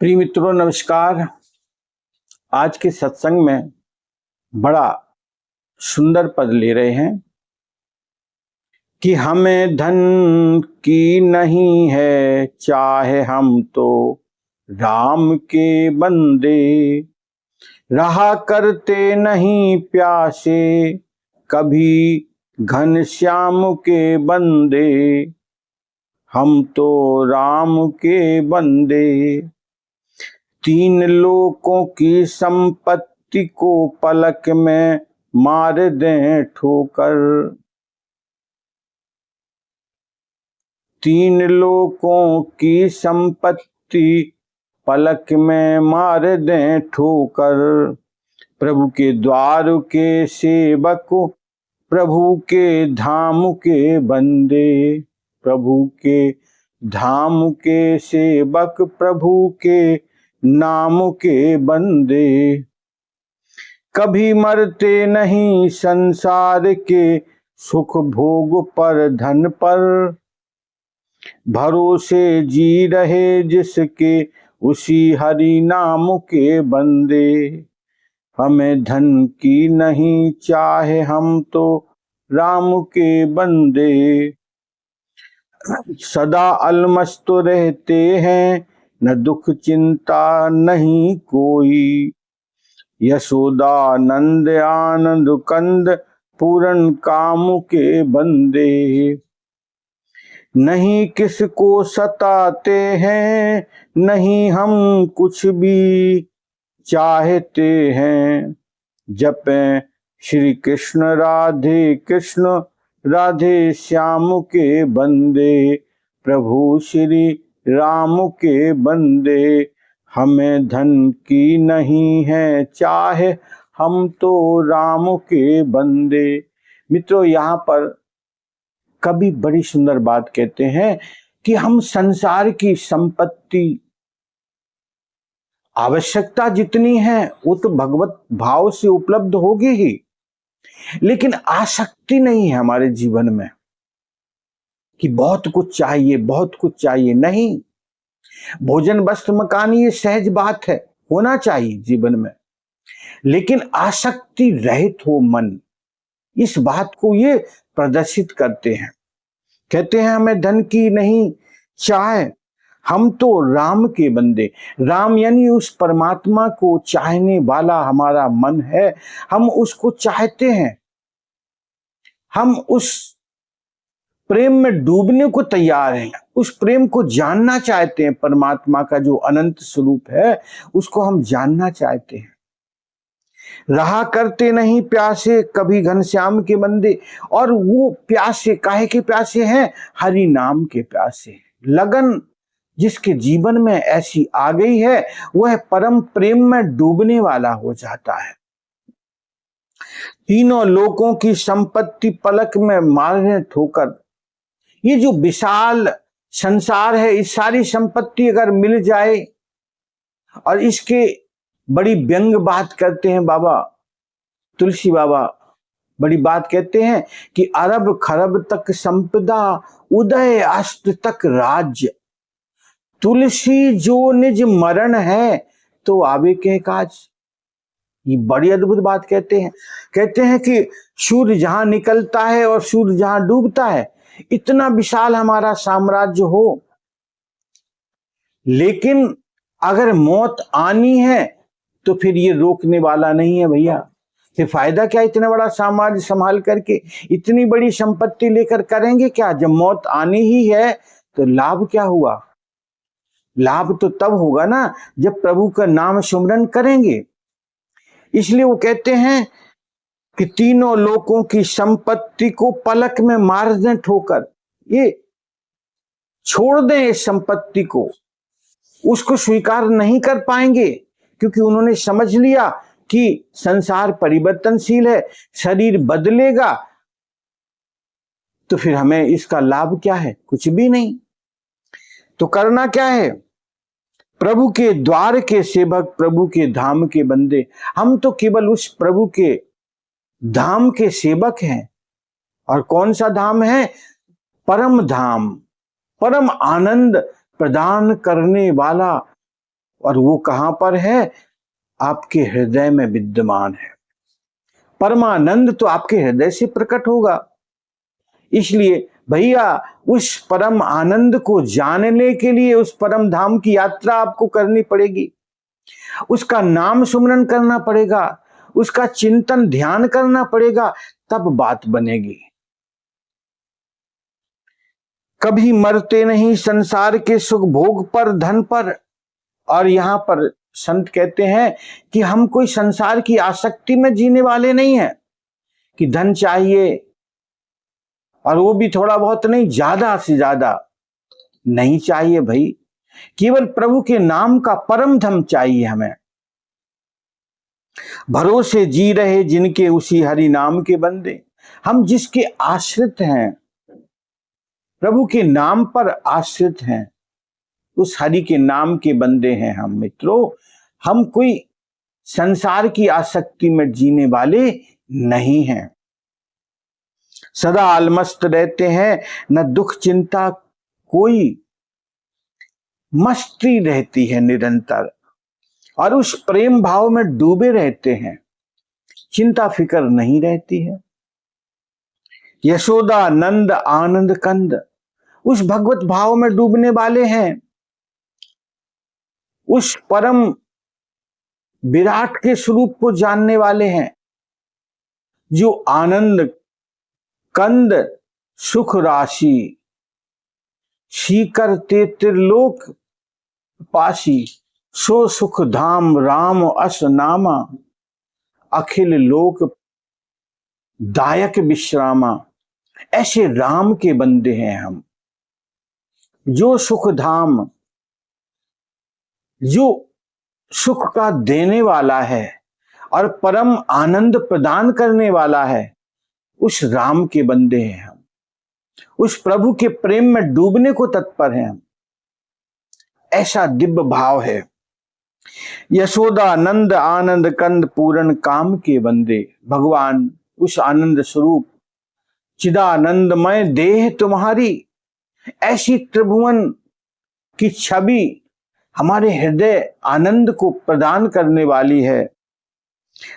प्रिय मित्रों नमस्कार। आज के सत्संग में बड़ा सुंदर पद ले रहे हैं कि हमें धन की नहीं है चाहे हम तो राम के बंदे, रहा करते नहीं प्यासे कभी घनश्याम के बंदे, हम तो राम के बंदे। तीन लोकों की संपत्ति को पलक में मार दें ठोकर, तीन लोकों की संपत्ति पलक में मार दें ठोकर। प्रभु के द्वार के सेवक, प्रभु के धाम के बंदे, प्रभु के धाम के सेवक, प्रभु के नाम के बंदे। कभी मरते नहीं संसार के सुख भोग पर धन पर, भरोसे जी रहे जिसके उसी हरि नाम के बंदे। हमें धन की नहीं चाहे हम तो राम के बंदे, सदा अलमस्त रहते हैं न दुख चिंता नहीं कोई। यशोदा नंद आनंद कंद पूरन काम के बंदे, नहीं किसको सताते हैं नहीं हम कुछ भी चाहते हैं। जपें श्री कृष्ण राधे कृष्ण राधे श्याम के बंदे, प्रभु श्री राम के बंदे। हमें धन की नहीं है चाहे हम तो राम के बंदे। मित्रों, यहाँ पर कवि बड़ी सुंदर बात कहते हैं कि हम संसार की संपत्ति, आवश्यकता जितनी है वो तो भगवत भाव से उपलब्ध होगी ही, लेकिन आसक्ति नहीं है हमारे जीवन में कि बहुत कुछ चाहिए बहुत कुछ चाहिए। नहीं, भोजन वस्त्र मकान ये सहज बात है, होना चाहिए जीवन में, लेकिन आसक्ति रहित हो मन, इस बात को ये प्रदर्शित करते हैं। कहते हैं हमें धन की नहीं चाहे हम तो राम के बंदे। राम यानी उस परमात्मा को चाहने वाला हमारा मन है, हम उसको चाहते हैं, हम उस प्रेम में डूबने को तैयार हैं, उस प्रेम को जानना चाहते हैं। परमात्मा का जो अनंत स्वरूप है उसको हम जानना चाहते हैं। रहा करते नहीं प्यासे कभी घनश्याम के बंदे, और वो प्यासे काहे के प्यासे हैं? हरि नाम के प्यासे। लगन जिसके जीवन में ऐसी आ गई है वह परम प्रेम में डूबने वाला हो जाता है। तीनों लोकों की संपत्ति पलक में मारने ठोकर। ये जो विशाल संसार है, इस सारी संपत्ति अगर मिल जाए, और इसके बड़ी व्यंग बात करते हैं बाबा तुलसी बाबा, बड़ी बात कहते हैं कि अरब खरब तक संपदा उदय अस्त तक राज्य, तुलसी जो निज मरण है तो आवे के काज। ये बड़ी अद्भुत बात कहते हैं कि सूर्य जहां निकलता है और सूर्य जहां डूबता है, इतना विशाल हमारा साम्राज्य हो, लेकिन अगर मौत आनी है तो फिर ये रोकने वाला नहीं है भैया। फिर फायदा क्या इतना बड़ा साम्राज्य संभाल करके, इतनी बड़ी संपत्ति लेकर करेंगे क्या? जब मौत आनी ही है तो लाभ क्या हुआ? लाभ तो तब होगा ना जब प्रभु का नाम सुमरन करेंगे। इसलिए वो कहते हैं कि तीनों लोकों की संपत्ति को पलक में मार दें ठोकर। ये छोड़ दें इस संपत्ति को, उसको स्वीकार नहीं कर पाएंगे, क्योंकि उन्होंने समझ लिया कि संसार परिवर्तनशील है, शरीर बदलेगा, तो फिर हमें इसका लाभ क्या है? कुछ भी नहीं। तो करना क्या है? प्रभु के द्वार के सेवक, प्रभु के धाम के बंदे। हम तो केवल उस प्रभु के धाम के सेवक हैं। और कौन सा धाम है? परम धाम, परम आनंद प्रदान करने वाला और वो कहां पर है? आपके हृदय में विद्यमान है। परमानंद तो आपके हृदय से प्रकट होगा। इसलिए भैया उस परम आनंद को जानने के लिए उस परम धाम की यात्रा आपको करनी पड़ेगी, उसका नाम सुमरन करना पड़ेगा, उसका चिंतन ध्यान करना पड़ेगा, तब बात बनेगी। कभी मरते नहीं संसार के सुख भोग पर, धन पर। और यहां पर संत कहते हैं कि हम कोई संसार की आसक्ति में जीने वाले नहीं हैं कि धन चाहिए और वो भी थोड़ा बहुत नहीं, ज्यादा से ज्यादा नहीं चाहिए भाई। केवल प्रभु के नाम का परम धम चाहिए हमें। भरोसे जी रहे जिनके उसी हरि नाम के बंदे। हम जिसके आश्रित हैं, प्रभु के नाम पर आश्रित हैं, उस हरि के नाम के बंदे हैं हम मित्रों। हम कोई संसार की आसक्ति में जीने वाले नहीं हैं। सदा अलमस्त रहते हैं, न दुख चिंता कोई, मस्ती रहती है निरंतर, और उस प्रेम भाव में डूबे रहते हैं, चिंता फिकर नहीं रहती है। यशोदा नंद आनंद कंद, उस भगवत भाव में डूबने वाले हैं, उस परम विराट के स्वरूप को जानने वाले हैं, जो आनंद कंद सुख राशि, शीकर ते त्रिलोक पासी, सो सुख धाम राम अस नामा, अखिल लोक दायक विश्रामा। ऐसे राम के बंदे हैं हम, जो सुख धाम, जो सुख का देने वाला है और परम आनंद प्रदान करने वाला है, उस राम के बंदे हैं हम। उस प्रभु के प्रेम में डूबने को तत्पर हैं हम। ऐसा दिव्य भाव है। यशोदा नंद आनंद कंद पूर्ण काम के बंदे। भगवान उस आनंद स्वरूप चिदानंदमय देह तुम्हारी, ऐसी त्रिभुवन की छवि हमारे हृदय आनंद को प्रदान करने वाली है।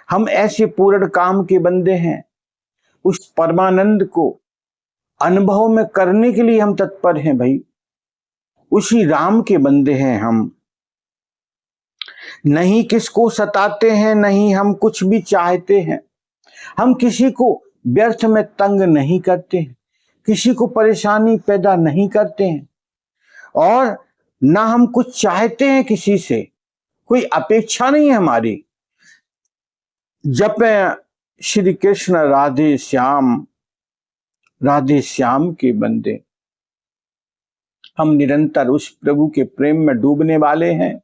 हम ऐसे पूर्ण काम के बंदे हैं। उस परमानंद को अनुभव में करने के लिए हम तत्पर हैं भाई। उसी राम के बंदे हैं हम। नहीं किसको सताते हैं, नहीं हम कुछ भी चाहते हैं। हम किसी को व्यर्थ में तंग नहीं करते हैं, किसी को परेशानी पैदा नहीं करते हैं, और ना हम कुछ चाहते हैं किसी से, कोई अपेक्षा नहीं है हमारी। जपे श्री कृष्ण राधे श्याम, राधे श्याम के बंदे। हम निरंतर उस प्रभु के प्रेम में डूबने वाले हैं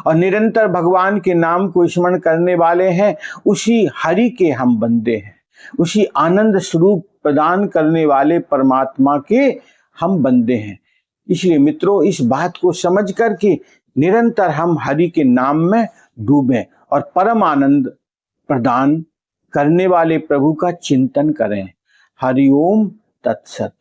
और निरंतर भगवान के नाम को स्मरण करने वाले हैं। उसी हरि के हम बंदे हैं, उसी आनंद स्वरूप प्रदान करने वाले परमात्मा के हम बंदे हैं। इसलिए मित्रों, इस बात को समझ करके निरंतर हम हरि के नाम में डूबें और परम आनंद प्रदान करने वाले प्रभु का चिंतन करें। हरि ओम तत्सत।